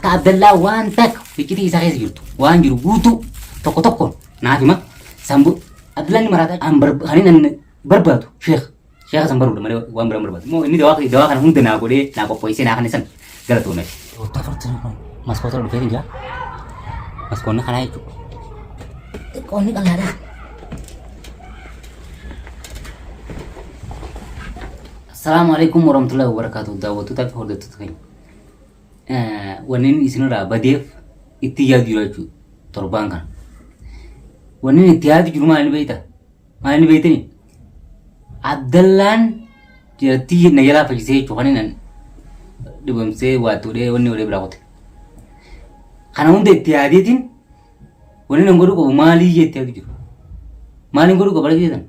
akka Abdallaa waan takka fikitii isaa keessa jirtu waan jiru guutuu tokko tokkoon naaf hima sambu Abdallaan maraataa kan inni barbaadu sheekha san baruudha malee waan biraa barbaadu immoo inni dawaa kana hunda naa godhee naa qopheessee naa kan isan galatoomee. Waggaa furtuun kun maskoota dhufee jira maskoonni kanaa jechuudha qoonni qal'aadha. Assalamualaikum warahmatullahi wabarakatuh. Daawwattoota fi hordoftoota keenya. Wanneen isinirraa badeef itti yaadu jira jechuudha torbaan kana. Wanneen itti yaadu jiru maal inni beektaa? Maal inni beektanii? Abdallaan jalatti na jalaa fayyisee jechuudha kan inni dibamsee waattuudhee wanni olee biraa qote. Kana hunda itti yaadeetiin wanneen an godhu qabu maalii itti yaadu jiru? Maaliin godhu qaba jeetan?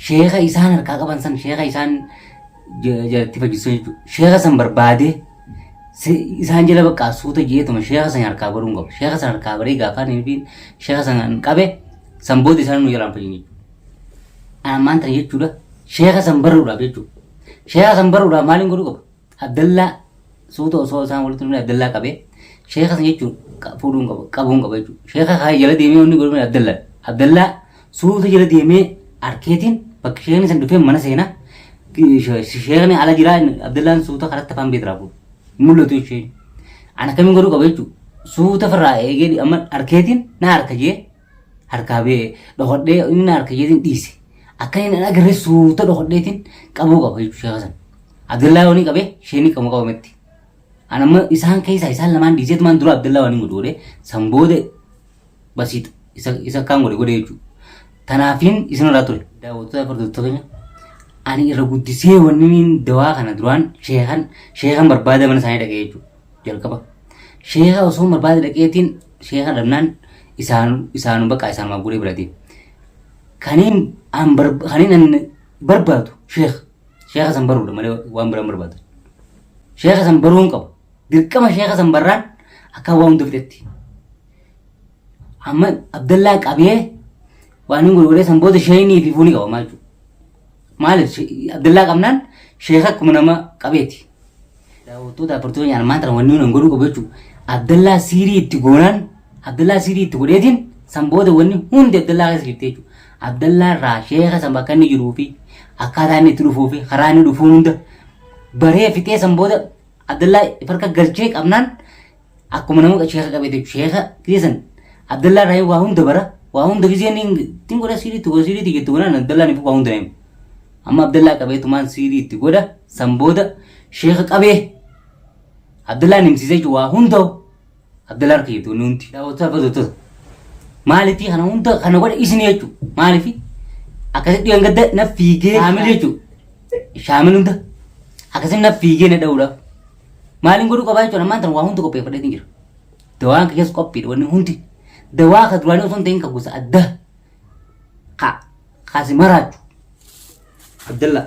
Sheekha isaan harkaa qaban san sheekha isaan jalatti fayyisuu jechuudha. Sheekha san barbaadee isaan jala baqqaa suuta jeetuma sheekha san harkaa baruun qabu. Sheekha san harkaa baree gaafa inni sheekha san qabe san booda isaan nu jalaan fayyin jechuudha. Ammaan tana jechuudha sheekha san baruudhaaf jechuudha. Sheekha san baruudhaaf maaliin godhuu qaba? Abdallaa suuta osoo isaan walitti dhufanii Abdallaa qabee sheekha san jechuudha fuudhuun qaba qabuun qaba jechuudha. Sheekha kaa jala deemee wanni godhuun Abdallaa. Abdallaa suuta jala deemee arkeetiin bakka sheekni san dhufee mana seenaa sheekni ala jiraa Abdallaan suuta karatti afaan beekraa fuudha. Mul'atu isheen. Ana kamiin godhuu qaba jechuudha. Suuta firraa eegee amma arkeetiin na harka jee harkaa bee dhokodhee inni na harka jeetiin dhiise. Akka inni agarree suuta dhokodheetiin qabuu qaba jechuudha sheekha san. Abdallaa wani qabee sheekni qabu qabametti. Ana amma isaan keessaa isaan lamaan dhiiseetumaan dura Abdallaa wani godhee san booda basiita isa kaan godhee jechuudha. Tanaafin isinirraa ture. Daawwattoota hordoftoota keenya ani irra guddisee wanni dawaa kana duraan sheekan barbaada mana isaanii dhaqee jechuudha jalqaba. Sheeka osoo barbaada dhaqeetiin sheeka dhabnaan isaanu bakka isaanumaa godhee biratiin. Kaniin an barbaadu sheeka san baruudha malee waan biraan barbaadu. Sheeka san baruun qaba. Dirqama sheeka san barraan akka waa hunda fixetti. Amma Abdallaa qabee waan inni godhee san booda sheeknii fi fuunii qaba maal jechuudha. Maaliif Abdallaa qabnaan sheeka akkuma nama qabeeti. Daawwattoota hordoftoota nyaataan maanta wanni nun godhuu qabu jechuudha. Abdallaa siirii itti goonaan Abdallaa siirii itti godheetiin san booda wanni hundi Abdallaa keessa jirti jechuudha. Abdallaa irraa sheeka san bakka inni jiruu fi akkaataa inni itti dhufuu fi karaa inni dhufuu hunda baree fixee san booda Abdallaa farka galchee qabnaan akkuma nama sheeka qabeeti jechuudha. Sheeka keessan Abdallaa irraa waa hunda bara. Waa hunda giseen ittiin godha siiriitti jettu godhan Abdallaan ifu waa hunda na'im. Amma Abdallaa qabeetumaan siiriitti godha san booda sheeka qabee Abdallaan himsiisee jiru waa hunda Abdallaa harka jettu inni hundi. Daawwattoota hordoftoota maaliifii kana hunda kana godha isin jechuudha. Maaliifii akkasitti dhiyan gadda na fiigee shaamil jechuudha. Shaamil hunda akkasitti na fiigee na dha'uudhaaf. Maaliin godhuu qabaa jechuudha ammaan tana waa hunda qopheeffadheetiin jira. Dawaan keessa qophiidha wanni hundi. Dawaa ka duraanii osoo hin ta'in ka gosa addaa kaasi maraaju Abdallaa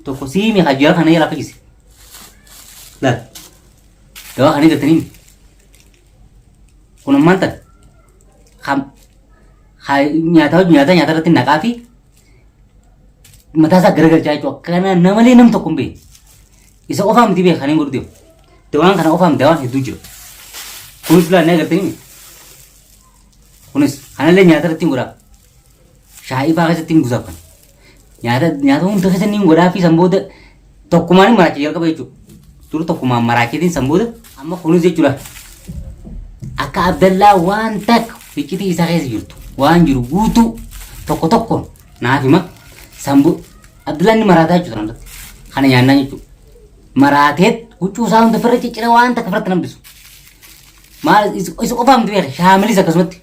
tokko siimii hajjara kana jalaa fayyise. Laal dawaa kana eeggatanii kun ammaan tan nyaata irratti naqaa fi mataa isaa garagalchaa jechuudha. Kana namalee nam tokko hin beeku. Isa qofaa miti beeku kan hin godhu deemu. Dawaan kana qofaa miti dawaan hedduu jira. Kunis laal ni agartanii kunis kanallee nyaata irratti hin godhaa. Shaayii fa'aa keessatti hin gusaafan. Nyaata hunda keessatti hin godhaa fi san booda tokkumaan hin maraachee jalqaba jechuudha. Dur tokkumaan maraacheetiin san booda amma kunis jechuudha. Akka Abdallaa waan takka ficcitii isaa keessa jirtu waan jiru guutuu tokko tokkoon naaf hima san booda Abdallaan ni maraataa jechuudha irratti. Kana nyaannaa jechuudha. Maraateet huccuu isaa hunda firra ciccira waan takka firratti nambisu. Maal isa qofaa miti beeka shaamilis akkasumatti.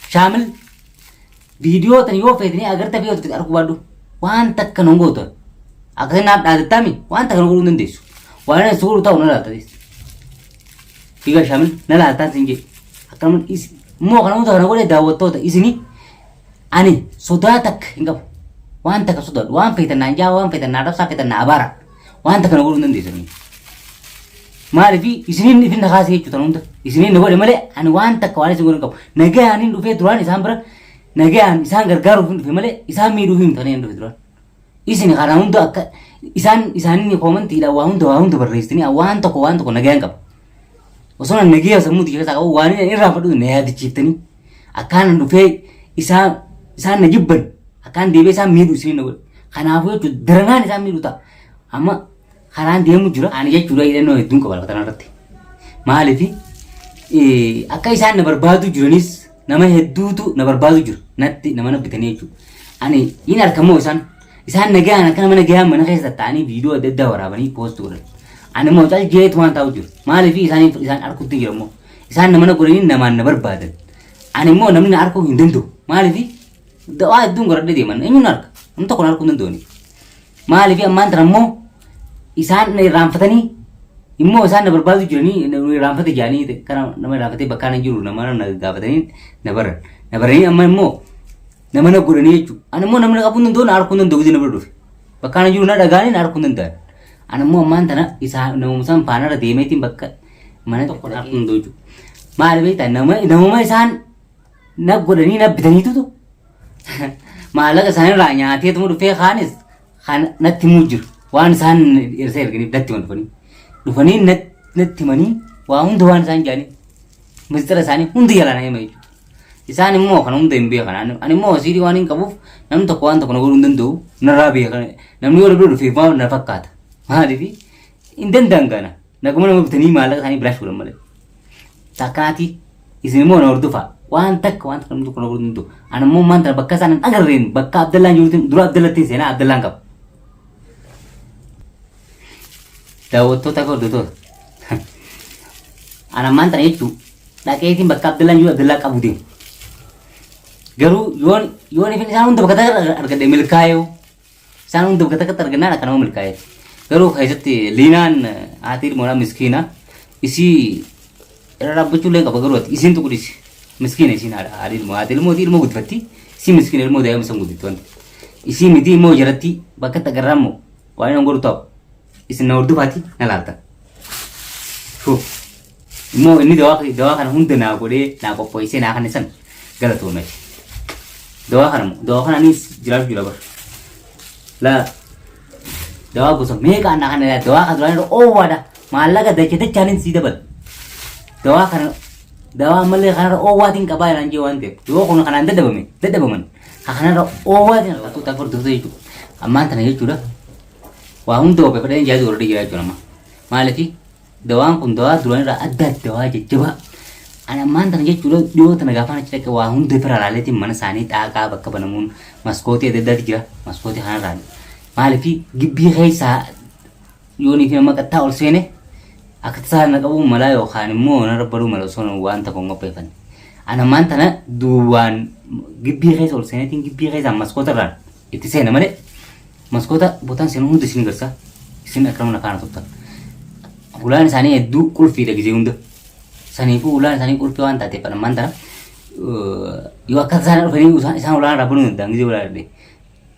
Shaamil viidiyoo tan yoo feetanii agartee fi yoo arguu baadhu waan takka nun gootu akkasii naaf dhaadattaami waan takka nun godhuu hin dandeessu. Waan inni suuruu ta'u na laaltatis. Fiigaa shaamil na laaltaan siin jedhe akkana immoo kana hunda kana godhee daawwattoota isinii ani sodaa takka hin qabu. Waan takka sodaadhu waan feetan naan jaa waan feetan naa dabsaa feetan naa abaara waan takka na godhuu hin dandeessu. Maaliif isiniin ifin nakaasee jechuudha hunda isiniin na godhe malee ani waan takka waan isin godhan qabu nagaan hin dhufee duraan isaan bira nagaan isaan gargaaruuf hin dhufe malee isaan miidhuuf hin taane hin dhufe duraan isin kana hunda akka isaan komantiidha waa hunda barreessitanii waan tokko nagaan qaba. Osoo nagaa sammuu keessaa qabu waan irraa fudhatu na yaadachiiftanii akkaan dhufee isaan na jibban akkaan deebee isaan miidhu isin na godhe. Kanaafuu jechuudha daranaan isaan miidhu ta'a. Amma karaan deemu jira ani jechuudha hidhannoo hedduun qaba lafa irratti. Maaliif akka isaan na barbaadu jiranis nama hedduutu na barbaadu jira natti nama nabbitanii jechuudha. Ani hin argamoo isaan nagaan akka nama nagaan mana keessa ta'anii viidiyoo adda addaa waraabanii poost godhan. Ani immoo caal jeetu waan ta'u jiru. Maaliif isaan arguutti jira immoo isaan nama na godhanii namaan na barbaadan. Ani immoo namni na arguu hin danda'u. Maaliif waa hedduun godhadhee deeman eenyuun arga namni tokko na arguu hin danda'u. Maaliif ammaan tana immoo isaan na irraanfatanii immoo isaan na barbaadu jiranii na irraanfate jedhanii kana nama irraanfatee bakka na jiru nama na gaafatanii na baranii amma immoo nama na godhanii jechuudha. Ani immoo namni qabuun danda'u na arguu danda'u gisee na bira dhufe bakka na jiru na dhagaanii na arguu danda'an. Ani immoo ammaan tana namumsaan faanarra deemeetiin bakka mana tokko na arguu danda'u jechuudha. Maaliif ta'e namuma isaan na godhanii na bitaniitutu maallaqa isaanirraa nyaateetuma dhufee kaanis natti himuu jiru. Waan isaan irsa erganiif natti himan dhufanii natti himanii waa hunda waan isaan jedhanii mistira isaanii hundi yalaan hima jechuudha. Isaan immoo kana hunda hin beekan. Ani immoo asiirii waan hin qabuuf namni tokko waan tokko na godhuu hin danda'u narraa beekan. Namni yoo dhabduu dhufeef waan na fakkaata. Maaliif hin danda'an kana naguma nama bitanii maallaqa isaanii biraa fuudhan malee. Takkaati isin immoo na hordofaa waan takka namni tokko na godhuu hin danda'u. Ani immoo maanta bakka isaan hin agarreen bakka Abdallaan jiruutiin dura Abdallattiin seenaa Abdallaan qaba. Daawwattoota akka hordoftoota. Ana maanta jechuun dhaqeetiin bakka Abdallaan jiru Abdallaa qabu deemu. Garuu yoon ifin isaan hunda bakka takka argadhe milkaa'ee isaan hunda bakka takka argannaan akka nama milkaa'ee. Garuu keessatti liinaan haati ilmoo miskiina isii irra dhaabbachuu illee qaba garuu isiin tuqudhisi miskiina isiin haati ilmoo guddifatti isii miskiina ilmoo daa'ima san guddifti wanti. Isii miti immoo jalatti bakka itti agarraa immoo waan hin godhu ta'u. Isin na hordofaati na laaltan. Immoo inni dawaa kana hunda naa godhee naa qopheessee naa kanne san galatoome. Dawaa kana anis jiraachuu jira bara. La dawaa gosa meeqa naa kanne dawaa kana duraan oowwaadha. Maallaqa dachaanin sii dabala. Dawaa malee kanarra oowwaatiin qabaa jiraan jee waan ta'eef yoo kun kanaan dadhabaman kanarra oowwaatiin argattoota furdurtee jechuudha. Ammaan tana jechuudha. Waa hunda ope fadhanii jaazi warra jira jechuudha amma. Maaliif dawaan kun dawaa duraan irraa adda dawaa jajjabaa. Ani ammaan tana jechuudha dhiyoo tana gaafa achi dhaqee waa hunda fira laaleetiin mana isaanii xaaqaa bakka banamuun maskootii adda addaati jira maskootii kanarraa. Maaliif gibbii keessaa yoonii fi nama qattaa ol seene akka tasaa na qabu malaa yookaan immoo narra baruu mala osoo waan tokko hin qopheeffanne. Ani ammaan tana duwwaan gibbii keessa ol seeneetiin gibbii keessaa maskoota irraan itti seena malee. Maskoota botaan seenuu hundi isin garsaa isin akka nama faana turtan. Ulaan isaanii hedduu qulfiidha gisee hunda. Saniifuu ulaan isaanii qulfii waan taateef ammaan tana yoo akka isaan dhufanii isaan ulaan irraa banuu danda'an gisee ulaan irraa.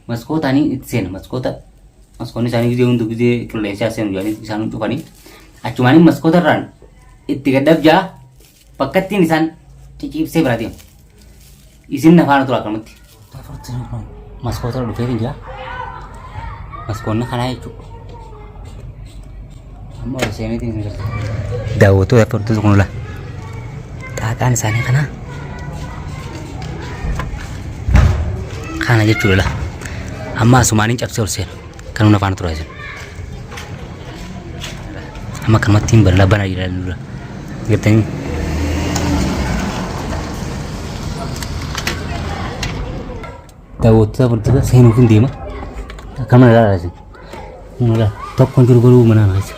Maskootaanii itti seena maskoonni isaanii gisee hundi gisee qilleensaa seenu jedhanii isaan cufanii achumaanii maskoota irraan itti gaddabjaa bakka ittiin isaan ciciibsee biraa deemu. Isin na faana tura akkanumatti. Maskoota irra dhufeetiin jira. Maskoonni kanaa jechuudha. Amma ol seeneetiin hin jirtu. Daawwattoota furdatu kun xaaqaan isaanii kanaa. Kana jechuudha. Amma asumaaniin cabsee ol seenu kan humna faana turaa jiru. Amma kanumatti hin bal'aa banaa jira. Gartanii. Daawwattoota furdatu seenuuf hin deema. Kamu nak ada sih, nggak, top konjur baru mana aja.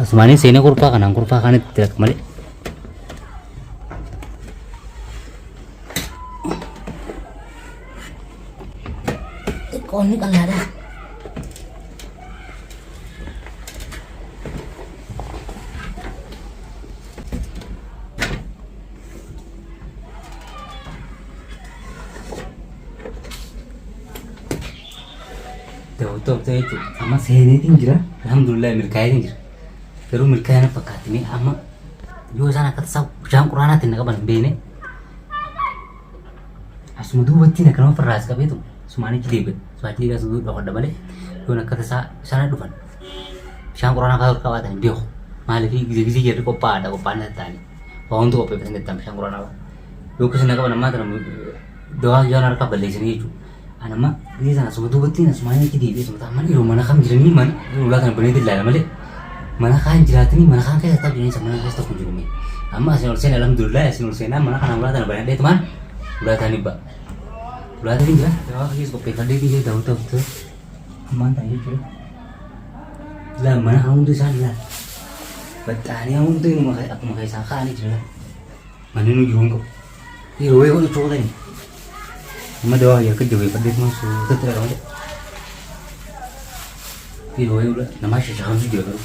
Asmani sini kurpa kan itu tidak kembali. Koni kan ada. Daawwattoota jechuudha. Amma seeneetiin jira. Alhamdulillah milkaa'eetiin jira. Garuu milkaa'ina fakkaatanii amma yoo isaan akka tasaa bishaan quraanaatiin na qaban hin beekne. Asuma duubattiin akka nama farraas qabeetu sumaanichi deebi'e. Sumaanichi deebi'e asuma duuba qodda malee beekuu akka tasaa sana dhufan. Bishaan quraanaa fa'aa ol qabaatan hin beeku. Maaliif gizii jedhu qophaa'aadha qophaa'an taa'anii. Waa hundi qopheeffatan jettan bishaan quraanaa fa'aa. Yookiis na qaban ammaa tana dawaa jaan harkaa balleessanii jechuudha. Anamma gizii sana asuma duubatti asuma inni deebi'ee asuma ta'a mana yeroo mana kam jiranii mana ulaa kana baneetti ilaala malee. Mana kan jiraatanii mana kan keessa taa'u jiranii mana keessa tokko jiru. Amma asin ol seenaa alhamdulillah asin ol seenaa mana kana ulaa kana baneetti teeman ulaa tani ba. Ulaa tani jira dawaa keessa qopheeffadhee biyya ta'u ta'u ammaan ta'ee jechuudha. Lah mana hundi isaan lah. Batanii hundi akkuma keessaa kaa'anii jira. Manni nu jiru hin qabu. Yeroo yoo cootani. Amma dawaa yaa kajja wayi teeman suuta tura malee. Yeroo yoo nama shashaamsu jira garuu.